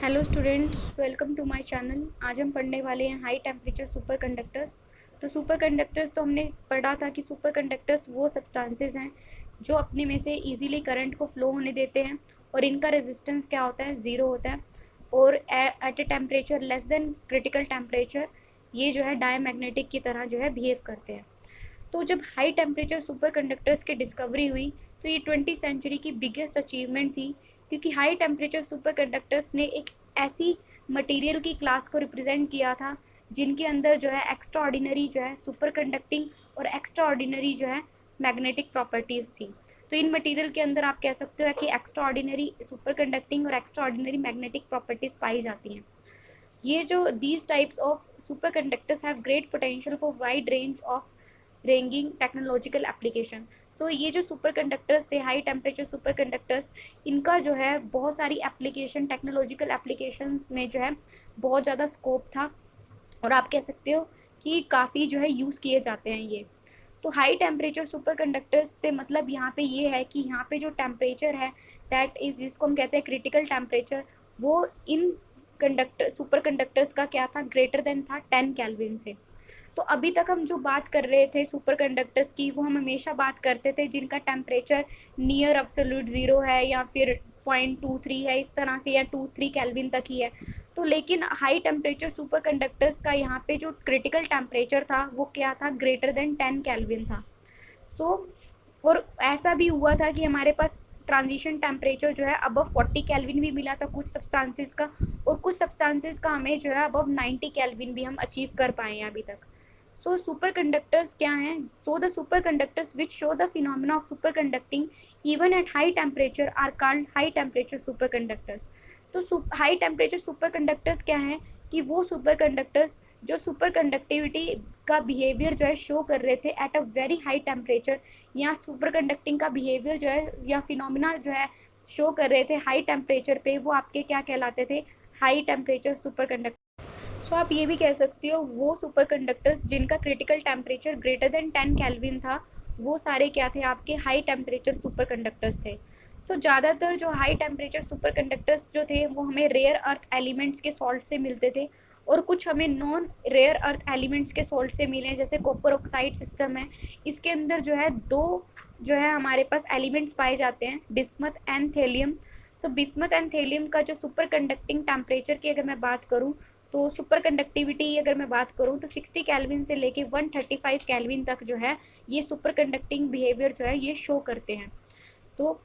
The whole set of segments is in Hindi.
Hello students, welcome to my channel. आज हम पढ़ने वाले हैं हाई टेम्परेचर सुपर कंडक्टर्स। तो सुपर कंडक्टर्स तो हमने पढ़ा था कि सुपर कंडक्टर्स वो सब्सटेंसेस हैं जो अपने में से इजीली करंट को फ्लो होने देते हैं और इनका रेजिस्टेंस क्या होता है, ज़ीरो होता है। और at a temperature less than critical temperature ये जो है डायमैग्नेटिक की तरह जो है बिहेव करते हैं। तो जब हाई टेम्परेचर सुपर कंडक्टर्स की डिस्कवरी हुई तो ये 20वीं सेंचुरी की बिगेस्ट अचीवमेंट थी, क्योंकि हाई टेम्परेचर सुपर कंडक्टर्स ने एक ऐसी मटेरियल की क्लास को रिप्रेजेंट किया था जिनके अंदर जो है एक्स्ट्रा ऑर्डिनरी जो है सुपर कंडक्टिंग और एक्स्ट्रा ऑर्डिनरी जो है मैग्नेटिक प्रॉपर्टीज़ थी। तो इन मटेरियल के अंदर आप कह सकते हो कि एक्स्ट्रा ऑर्डिनरी सुपर कंडक्टिंग और एक्स्ट्रा ऑर्डिनरी मैग्नेटिक प्रॉपर्टीज़ पाई जाती हैं। ये जो these types of superconductors have great potential for wide range of ranging technological application. So ये जो सुपर कंडक्टर्स थे, हाई टेम्परेचर सुपर कंडक्टर्स, इनका जो है बहुत सारी एप्लीकेशन, टेक्नोलॉजिकल एप्लीकेशंस में जो है बहुत ज़्यादा स्कोप था और आप कह सकते हो कि काफ़ी जो है यूज़ किए जाते हैं ये। तो हाई टेम्परेचर सुपर कंडक्टर्स से मतलब यहाँ पे ये है कि यहाँ पे जो टेम्परेचर है दैट इज़, जिसको हम कहते हैं क्रिटिकल टेम्परेचर, वो इन कंडक्टर सुपर कंडक्टर्स का क्या था, ग्रेटर देन था 10 केल्विन से। तो अभी तक हम जो बात कर रहे थे सुपर कंडक्टर्स की, वो हम हमेशा बात करते थे जिनका टेम्परेचर नियर अब्सोल्यूट ज़ीरो है या फिर 0.23 है, इस तरह से, या 2-3 केल्विन तक ही है। तो लेकिन हाई टेम्परेचर सुपर कंडक्टर्स का यहाँ पे जो क्रिटिकल टेम्परेचर था वो क्या था, ग्रेटर देन 10 केल्विन था। सो और ऐसा भी हुआ था कि हमारे पास ट्रांजिशन टेम्परेचर जो है अबव 40 केल्विन भी मिला था कुछ सब्सटेंसेस का, और कुछ सब्सटेंसेस का हमें जो है अबव 90 केल्विन भी हम अचीव कर पाए हैं अभी तक। सो सुपर कंडक्टर्स क्या हैं? So the superconductors which show the phenomena of superconducting even at high temperature are called high temperature superconductors. तो हाई टेम्परेचर सुपर कंडक्टर्स क्या हैं कि वो सुपर कंडक्टर्स जो सुपर कंडक्टिविटी का बिहेवियर जो है शो कर रहे थे at a very high temperature, या सुपर कंडक्टिंग का बिहेवियर जो है या फिनोमिना जो है शो कर रहे थे हाई टेम्परेचर पे, वो आपके क्या कहलाते थे, हाई टेम्परेचर सुपर कंडक्टर। सो आप ये भी कह सकते हो वो सुपर कंडक्टर्स जिनका critical temperature greater than 10 kelvin था, वो सारे क्या थे, आपके हाई टेम्परेचर सुपर कंडक्टर्स थे। सो ज़्यादातर जो हाई टेम्परेचर सुपर कंडक्टर्स जो थे वो हमें रेयर अर्थ एलिमेंट्स के सॉल्ट से मिलते थे, और कुछ हमें नॉन रेयर अर्थ एलिमेंट्स के सॉल्ट से मिले, जैसे कॉपर ऑक्साइड सिस्टम है, इसके अंदर जो है दो जो है हमारे पास एलिमेंट्स पाए जाते हैं, bismuth and thallium. So bismuth and thallium का जो सुपर कंडक्टिंग टेम्परेचर की अगर मैं बात करूँ, तो सुपर कंडक्टिविटी अगर मैं बात करूँ तो 60 केल्विन से लेके 135 केल्विन तक जो है ये सुपर कंडक्टिंग बिहेवियर जो है ये शो करते हैं। तो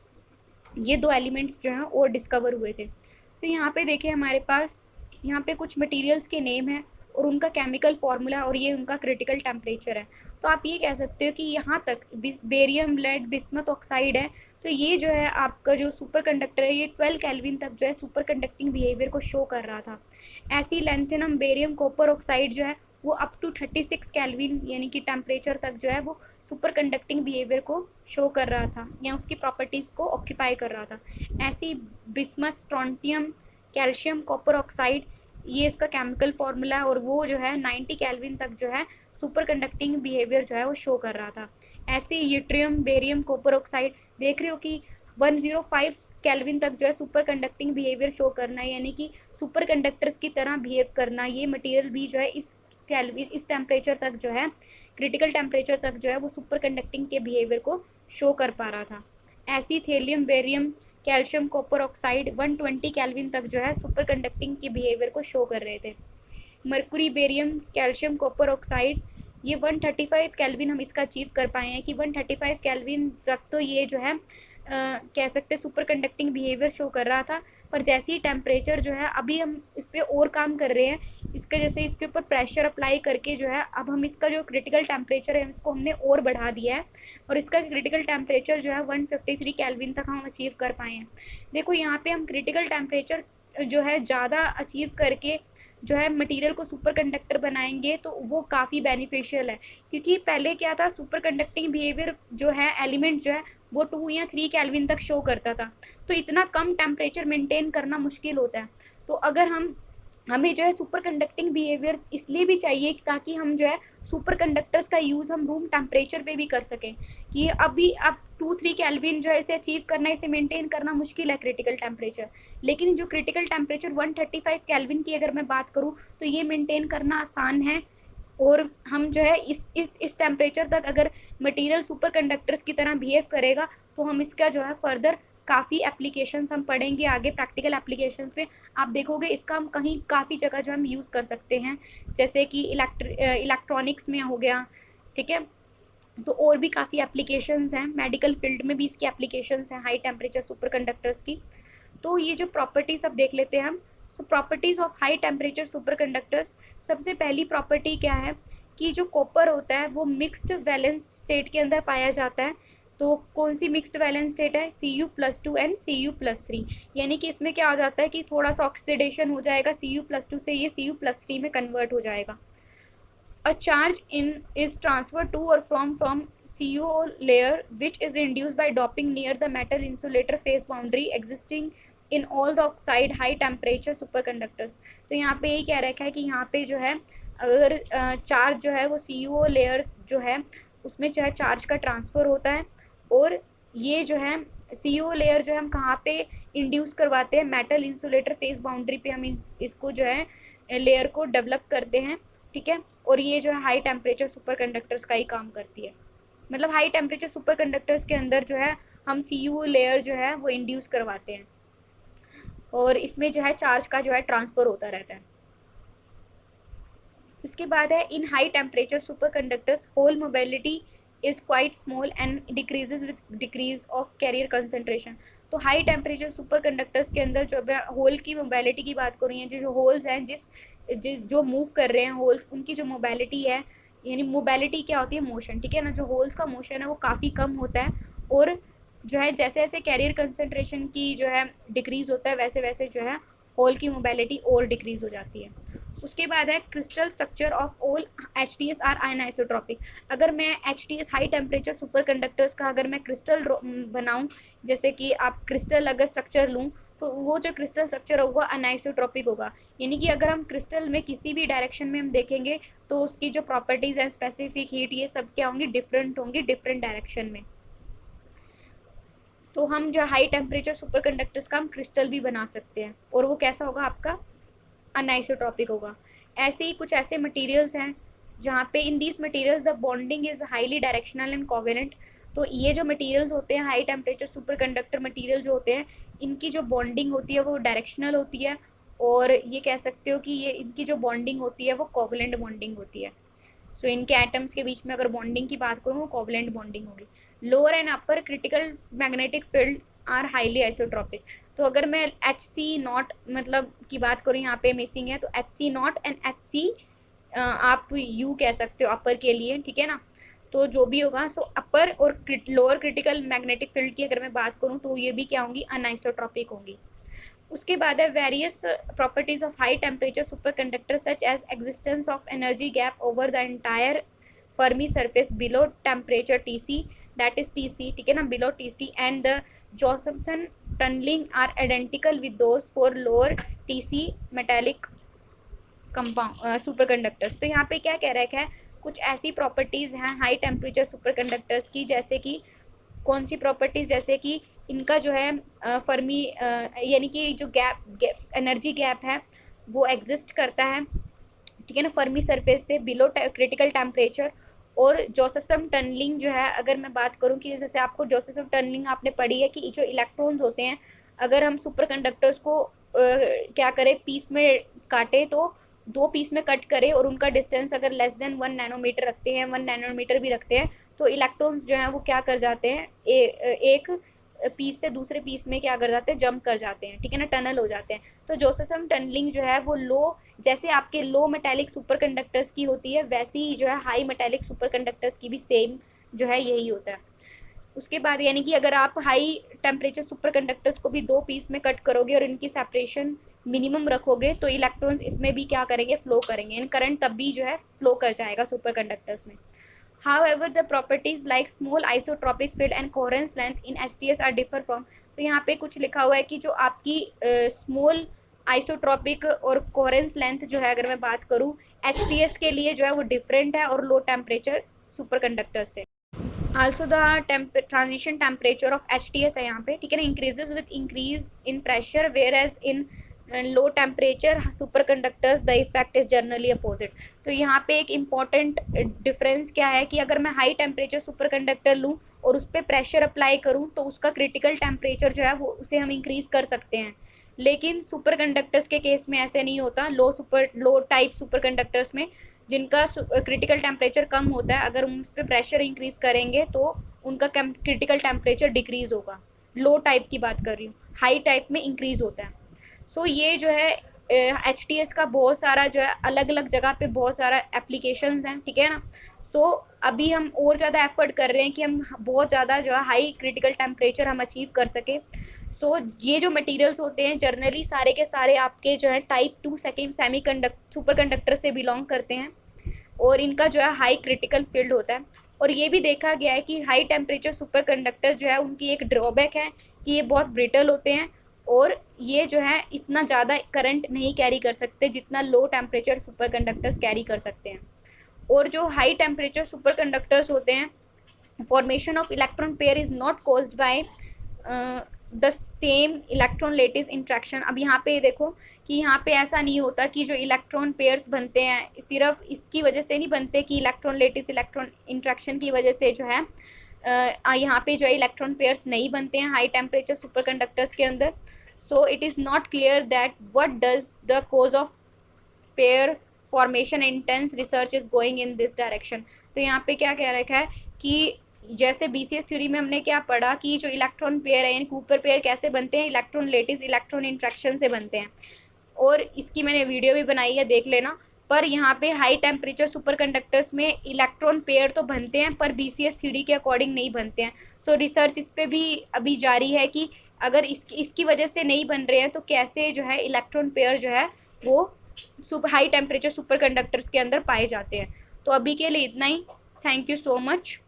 ये दो एलिमेंट्स जो हैं और डिस्कवर हुए थे। तो यहाँ पे देखें हमारे पास यहाँ पे कुछ मटेरियल्स के नेम हैं और उनका केमिकल फार्मूला और ये उनका क्रिटिकल टेम्परेचर है। तो आप ये कह सकते हो कि यहाँ तक बेरियम, लेड, बिस्मथ ऑक्साइड है, तो ये जो है आपका जो सुपर कंडक्टर है ये 12 केल्विन तक जो है सुपर कंडक्टिंग बिहेवियर को शो कर रहा था। ऐसी लेंथेनम, बेरियम, कॉपर ऑक्साइड जो है वो अप टू 36 केल्विन यानी कि टेम्परेचर तक जो है वो सुपर कंडक्टिंग बिहेवियर को शो कर रहा था या उसकी प्रॉपर्टीज़ को ऑक्यूपाई कर रहा था। ऐसी बिस्मस, स्ट्रोंटियम, कैल्शियम, कॉपर ऑक्साइड, ये इसका केमिकल फार्मूला है और वो जो है 90 केल्विन तक जो है सुपर कंडक्टिंग बिहेवियर जो है वो शो कर रहा था। ऐसे यूट्रियम, बेरियम, कॉपर ऑक्साइड, देख रहे हो कि 105 केल्विन तक जो है सुपर कंडक्टिंग बिहेवियर शो करना है, यानी कि सुपर कंडक्टर्स की तरह बिहेव करना। ये मटेरियल भी जो है इस केल्विन, इस टेम्परेचर तक जो है, क्रिटिकल टेम्परेचर तक जो है वो सुपर कंडक्टिंग के बिहेवियर को शो कर पा रहा था। ऐसी thallium, barium, calcium, copper oxide 120 kelvin तक जो है सुपर कंडक्टिंग के बिहेवियर को शो कर रहे थे। Mercury, barium, calcium, copper oxide, ये 135 केल्विन हम इसका अचीव कर पाए हैं कि 135 केल्विन तक तो ये जो है कह सकते सुपर कंडक्टिंग बिहेवियर शो कर रहा था। पर जैसे ही टेम्परेचर जो है, अभी हम इस पर और काम कर रहे हैं, इसके जैसे इसके ऊपर प्रेशर अप्लाई करके जो है अब हम इसका जो क्रिटिकल टेम्परेचर है इसको हमने और बढ़ा दिया है, और इसका क्रिटिकल टेम्परेचर जो है 153 केल्विन तक हम अचीव कर पाए हैं। देखो यहाँ पे हम क्रिटिकल टेम्परेचर जो है ज़्यादा अचीव करके जो है मटेरियल को सुपर कंडक्टर बनाएंगे तो वो काफ़ी बेनिफिशियल है, क्योंकि पहले क्या था, सुपर कंडक्टिंग बिहेवियर जो है एलिमेंट जो है वो 2 या 3 केल्विन तक शो करता था, तो इतना कम टेम्परेचर मेंटेन करना मुश्किल होता है। तो अगर हमें जो है सुपर कंडक्टिंग बिहेवियर इसलिए भी चाहिए ताकि हम जो है सुपर कंडक्टर्स का यूज़ हम रूम टेम्परेचर पे भी कर सकें, कि अभी अब 2-3 केल्विन जो है इसे अचीव करना, इसे मेंटेन करना मुश्किल है क्रिटिकल टेम्परेचर। लेकिन जो क्रिटिकल टेम्परेचर 135 केल्विन की अगर मैं बात करूँ तो ये मेंटेन करना आसान है। और हम जो है इस टेम्परेचर तक अगर मटेरियल सुपर कंडक्टर्स की तरह बिहेव करेगा तो हम इसका जो है फर्दर काफ़ी एप्लीकेशंस हम पढ़ेंगे आगे प्रैक्टिकल एप्लीकेशंस पे। आप देखोगे इसका हम कहीं काफ़ी जगह जो हम यूज़ कर सकते हैं, जैसे कि इलेक्ट्रॉनिक्स में हो गया, ठीक है। तो और भी काफ़ी एप्लीकेशंस हैं, मेडिकल फील्ड में भी इसकी एप्लीकेशंस हैं हाई टेम्परेचर सुपर कंडक्टर्स की। तो ये जो प्रॉपर्टीज़ अब देख लेते हैं हम। So properties of high temperature superconductors, सबसे पहली प्रॉपर्टी क्या है कि जो कॉपर होता है वो मिक्स्ड वैलेंस स्टेट के अंदर पाया जाता है। तो कौन सी मिक्स्ड वैलेंस स्टेट है? Cu+2 and Cu+3। यानी कि इसमें क्या हो जाता है कि थोड़ा सा ऑक्सीडेशन हो जाएगा Cu+2 से, ये Cu+3 में कन्वर्ट हो जाएगा। A charge is transferred to or from CO layer which is induced by doping near the metal insulator phase boundary existing in all the oxide high temperature superconductors। तो यहाँ पे यही कह रखा है कि यहाँ पे जो है अगर चार्ज जो है वो CO लेयर जो है उसमें जो है चार्ज का ट्रांसफ़र होता है, और ये जो है CO लेयर जो है हम कहाँ पे इंड्यूस करवाते हैं? मेटल इंसुलेटर फेस बाउंड्री पे हम इसको जो है लेयर को डेवलप करते हैं, ठीक है। और ये जो है हाई टेम्परेचर सुपर कंडक्टर्स का ही काम करती है। मतलब हाई टेम्परेचर सुपर कंडक्टर्स के अंदर जो है हम CO लेयर जो है वो इंड्यूस करवाते हैं, और इसमें जो है चार्ज का जो है ट्रांसफ़र होता रहता है। उसके बाद है in high temperature superconductors hole mobility is quite small and decreases with decrease of carrier concentration. तो हाई टेम्परेचर सुपर कंडक्टर्स के अंदर जो होल की मोबिलिटी की बात करूँ, जो होल्स हैं जो मूव कर रहे हैं होल्स, उनकी जो मोबिलिटी है, यानी मोबिलिटी क्या होती है? मोशन, ठीक है ना। जो होल्स का मोशन है वो काफ़ी कम होता है, और जो है जैसे जैसे कैरियर कंसंट्रेशन की जो है डिक्रीज़ होता है वैसे वैसे जो है होल की मोबिलिटी और डिक्रीज़ हो जाती है। उसके बाद है crystal structure of all HTS are isotropic. अगर मैं HTS high temperature superconductors का अगर मैं क्रिस्टल बनाऊँ, जैसे कि आप क्रिस्टल अगर स्ट्रक्चर लूँ तो वो जो क्रिस्टल स्ट्रक्चर होगा अनआइसोट्रॉपिक होगा। यानी कि अगर हम क्रिस्टल में किसी भी डायरेक्शन में हम देखेंगे तो उसकी जो प्रॉपर्टीज़ हैं, स्पेसिफिक हीट, ये सब क्या होंगी? डिफरेंट होंगी डिफरेंट डायरेक्शन में। तो हम जो हाई टेम्परेचर सुपर कंडक्टर्स का हम क्रिस्टल भी बना सकते हैं, और वो कैसा होगा? आपका अनआइसोट्रॉपिक होगा। ऐसे ही कुछ ऐसे मटेरियल्स हैं जहाँ पे in these materials the bonding is highly directional and covalent. तो ये जो मटेरियल्स होते हैं high temperature super conductor material जो होते हैं, इनकी जो बॉन्डिंग होती है वो डायरेक्शनल होती है, और ये कह सकते हो कि ये इनकी जो बॉन्डिंग होती है वो कोवेलेंट बॉन्डिंग होती है। सो इनके एटम्स के बीच में अगर बॉन्डिंग की बात करूँ वो कोवेलेंट बॉन्डिंग होगी। Lower and upper critical magnetic field are highly isotropic. तो अगर मैं HC0 मतलब की बात करूँ, यहाँ पे मिसिंग है, तो HC0 एंड HC आप U कह सकते हो अपर के लिए, ठीक है ना। तो जो भी होगा, सो अपर और लोअर क्रिटिकल मैग्नेटिक फील्ड की अगर मैं बात करूँ तो ये भी क्या होंगी? अनआइसोट्रॉपिक होंगी। उसके बाद है various properties of high temperature superconductor such as existence of energy gap over the entire Fermi surface below temperature TC, that is TC, ठीक है ना, below TC, and the Josephson tunneling are identical with those for lower TC metallic compound superconductors. तो यहाँ पे क्या कह रखा है? कुछ ऐसी प्रॉपर्टीज़ हैं हाई टेम्परेचर सुपर कंडक्टर्स की, जैसे कि कौन सी प्रॉपर्टीज़? जैसे कि इनका जो है फर्मी यानी कि जो गैप एनर्जी गैप है वो एग्जिस्ट करता है, ठीक है ना, फर्मी सरफेस से बिलो क्रिटिकल टेम्परेचर। और जोसेफ्सन टनलिंग जो है, अगर मैं बात करूँ कि जैसे आपको जोसेफ्सन टनलिंग आपने पढ़ी है कि जो इलेक्ट्रॉन्स होते हैं अगर हम सुपर कंडक्टर्स को क्या करें, पीस में काटें, तो 2 पीस में कट करें और उनका डिस्टेंस अगर लेस देन 1 नैनोमीटर रखते हैं, 1 नैनोमीटर भी रखते हैं, तो इलेक्ट्रॉन्स जो हैं वो क्या कर जाते हैं? एक पीस से दूसरे पीस में क्या कर जाते हैं? जंप कर जाते हैं, ठीक है ना, टनल हो जाते हैं। तो जोसेफ्सन टनलिंग जो है वो लो, जैसे आपके लो मेटालिक सुपर कंडक्टर्स की होती है वैसी ही जो है हाई मेटालिक सुपर कंडक्टर्स की भी सेम जो है यही होता है। उसके बाद यानी कि अगर आप हाई टेम्परेचर सुपर कंडक्टर्स को भी 2 पीस में कट करोगे और इनकी सेपरेशन मिनिमम रखोगे तो इलेक्ट्रॉन्स इसमें भी क्या करेंगे? फ्लो करेंगे, इन करंट तब भी जो है फ्लो कर जाएगा सुपर कंडक्टर्स में। However, the properties like small isotropic field and coherence length in HTS are differ from। तो यहाँ पे कुछ लिखा हुआ है कि जो आपकी स्मॉल आइसोट्रॉपिक और कोहेरेंस लेंथ जो है अगर मैं बात करूँ HTS के लिए जो है वो डिफरेंट है और लो टेम्परेचर सुपर कंडक्टर से। Also the transition temperature of HTS है यहाँ पे, ठीक है ना, increases with increase in pressure, whereas in low temperature superconductors the effect is generally opposite. तो यहाँ पे एक इम्पॉर्टेंट डिफरेंस क्या है कि अगर मैं हाई टेम्परेचर सुपर कंडक्टर लूँ और उस पर प्रेशर अप्लाई करूँ तो उसका क्रिटिकल टेम्परेचर जो है वो उसे हम इंक्रीज कर सकते हैं, लेकिन सुपर कंडक्टर्स के केस में ऐसे नहीं होता। लो टाइप सुपर कंडक्टर्स में जिनका क्रिटिकल टेम्परेचर कम होता है, अगर उस पर प्रेशर इंक्रीज करेंगे तो उनका क्रिटिकल टेम्परेचर डिक्रीज होगा। लो टाइप की बात कर रही हूँ, हाई टाइप में इंक्रीज होता है। सो ये जो है HTS का बहुत सारा जो है अलग अलग जगह पे बहुत सारा एप्लीकेशंस हैं, ठीक है ना। सो अभी हम और ज़्यादा एफर्ट कर रहे हैं कि हम बहुत ज़्यादा जो है हाई क्रिटिकल टेम्परेचर हम अचीव कर सकें। सो ये जो मटेरियल्स होते हैं जनरली सारे के सारे आपके जो है टाइप 2 सेकेंड सुपर कंडक्टर से बिलोंग करते हैं और इनका जो है हाई क्रिटिकल फील्ड होता है। और ये भी देखा गया है कि हाई टेम्परेचर सुपर कंडक्टर जो है उनकी एक ड्रॉबैक है कि ये बहुत ब्रिटल होते हैं और ये जो है इतना ज़्यादा करंट नहीं कैरी कर सकते जितना लो टेम्परेचर सुपर कंडक्टर्स कैरी कर सकते हैं। और जो हाई टेम्परेचर सुपर कंडक्टर्स होते हैं, formation of electron pair is not caused by the same electron lattice interaction. अब यहाँ पे देखो कि यहाँ पे ऐसा नहीं होता कि जो इलेक्ट्रॉन पेयर्स बनते हैं सिर्फ इसकी वजह से नहीं बनते कि इलेक्ट्रॉन लेटिस इलेक्ट्रॉन इंट्रैक्शन की वजह से जो है यहाँ पे जो है इलेक्ट्रॉन पेयर्स नहीं बनते हैं हाई टेम्परेचर सुपर कंडक्टर्स के अंदर। So it is not clear that what does the cause of pair formation. Intense research is going in this direction. तो यहाँ पे क्या कह रखा है कि जैसे BCS थ्योरी में हमने क्या पढ़ा कि जो इलेक्ट्रॉन पेयर है यानी कूपर पेयर कैसे बनते हैं, इलेक्ट्रॉन लेटिस इलेक्ट्रॉन इंट्रैक्शन से बनते हैं, और इसकी मैंने वीडियो भी बनाई है, देख लेना। पर यहाँ पे हाई टेम्परेचर सुपर कंडक्टर्स में इलेक्ट्रॉन पेयर तो बनते हैं पर BCS थ्योरी के अकॉर्डिंग नहीं बनते हैं। सो रिसर्च इस पर भी अभी जारी है कि अगर इसकी वजह से नहीं बन रहे हैं तो कैसे जो है इलेक्ट्रॉन पेयर जो है वो हाई टेम्परेचर सुपर कंडक्टर्स के अंदर पाए जाते हैं। तो अभी के लिए इतना ही। Thank you so much.